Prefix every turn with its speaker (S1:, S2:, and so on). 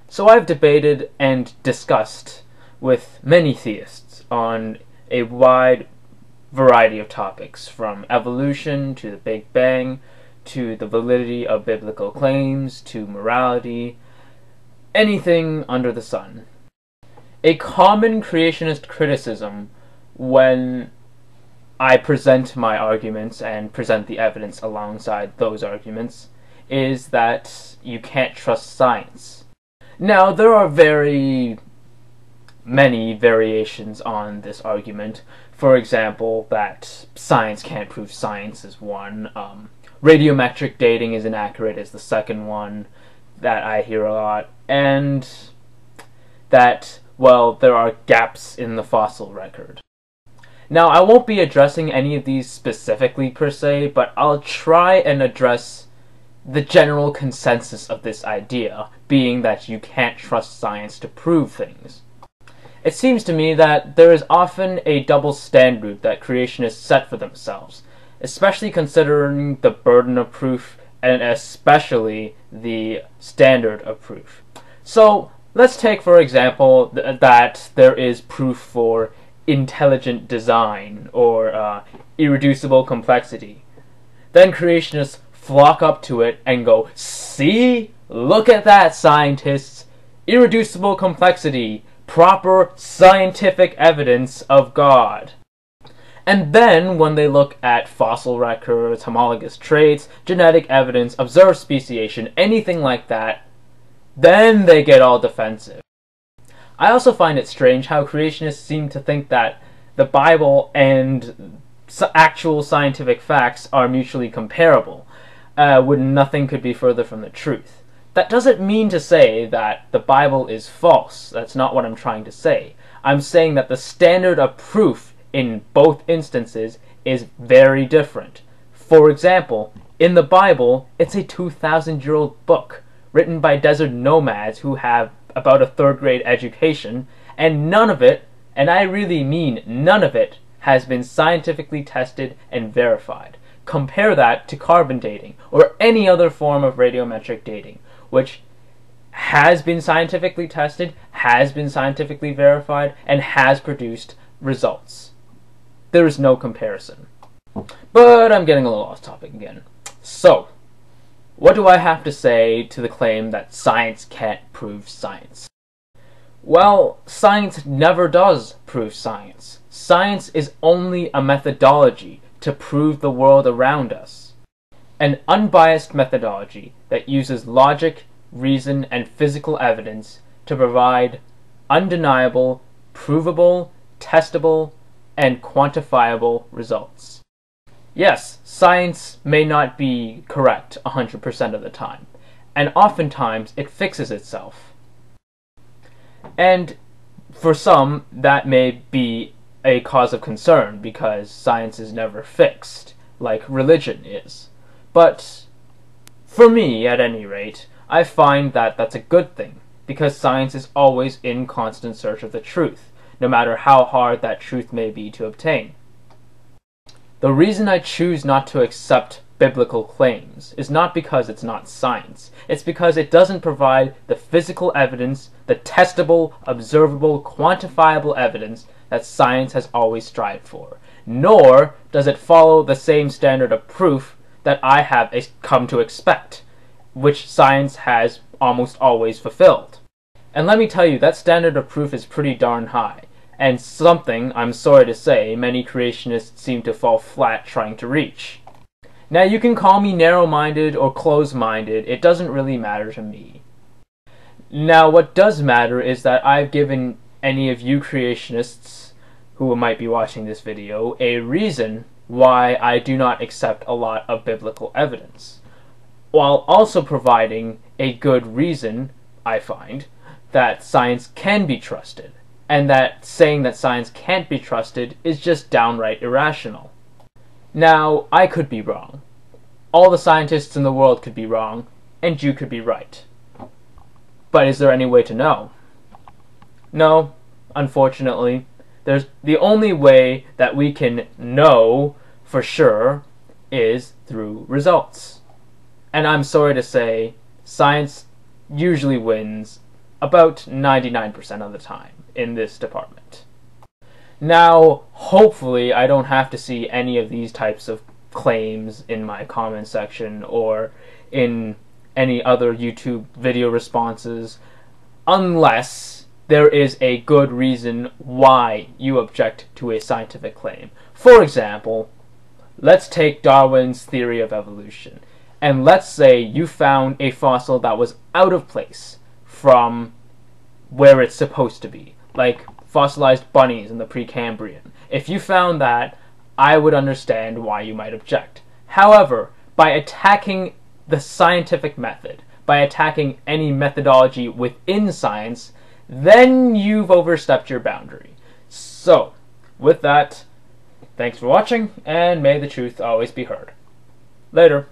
S1: So I've debated and discussed with many theists on a wide variety of topics, from evolution to the Big Bang, to the validity of biblical claims, to morality, anything under the sun. A common creationist criticism when I present my arguments and present the evidence alongside those arguments is that you can't trust science. Now, there are very many variations on this argument. For example, that science can't prove science is one. Radiometric dating is inaccurate is the second one that I hear a lot. And that, well, there are gaps in the fossil record. Now, I won't be addressing any of these specifically per se, but I'll try and address the general consensus of this idea, being that you can't trust science to prove things. It seems to me that there is often a double standard that creationists set for themselves, especially considering the burden of proof and especially the standard of proof. So, let's take for example that there is proof for intelligent design or irreducible complexity. Then creationists flock up to it and go, "See? Look at that, scientists! Irreducible complexity! Proper scientific evidence of God." And then, when they look at fossil records, homologous traits, genetic evidence, observed speciation, anything like that, then they get all defensive. I also find it strange how creationists seem to think that the Bible and actual scientific facts are mutually comparable, when nothing could be further from the truth. That doesn't mean to say that the Bible is false. That's not what I'm trying to say. I'm saying that the standard of proof in both instances is very different. For example, in the Bible, it's a 2,000-year-old book written by desert nomads who have about a third-grade education, and none of it, and I really mean none of it, has been scientifically tested and verified. Compare that to carbon dating, or any other form of radiometric dating, which has been scientifically tested, has been scientifically verified, and has produced results. There is no comparison. But I'm getting a little off topic again. So, what do I have to say to the claim that science can't prove science? Well, science never does prove science. Science is only a methodology to prove the world around us. An unbiased methodology that uses logic, reason, and physical evidence to provide undeniable, provable, testable, and quantifiable results. Yes, science may not be correct 100% of the time, and oftentimes it fixes itself. And for some, that may be a cause of concern because science is never fixed, like religion is. But for me, at any rate, I find that that's a good thing, because science is always in constant search of the truth, no matter how hard that truth may be to obtain. The reason I choose not to accept biblical claims is not because it's not science. It's because it doesn't provide the physical evidence, the testable, observable, quantifiable evidence that science has always strived for. Nor does it follow the same standard of proof that I have come to expect, which science has almost always fulfilled. And let me tell you, that standard of proof is pretty darn high, and something, I'm sorry to say, many creationists seem to fall flat trying to reach. Now, you can call me narrow-minded or closed-minded, it doesn't really matter to me. Now, what does matter is that I've given any of you creationists who might be watching this video a reason why I do not accept a lot of biblical evidence, while also providing a good reason, I find, that science can be trusted, and that saying that science can't be trusted is just downright irrational. Now, I could be wrong. All the scientists in the world could be wrong, and you could be right. But is there any way to know? No, unfortunately. The only way that we can know for sure is through results. And I'm sorry to say, science usually wins about 99% of the time in this department. Now, hopefully, I don't have to see any of these types of claims in my comment section or in any other YouTube video responses, unless there is a good reason why you object to a scientific claim. For example, let's take Darwin's theory of evolution, and let's say you found a fossil that was out of place from where it's supposed to be, like fossilized bunnies in the Precambrian. If you found that, I would understand why you might object. However, by attacking the scientific method, by attacking any methodology within science, then you've overstepped your boundary. So, with that, thanks for watching, and may the truth always be heard. Later.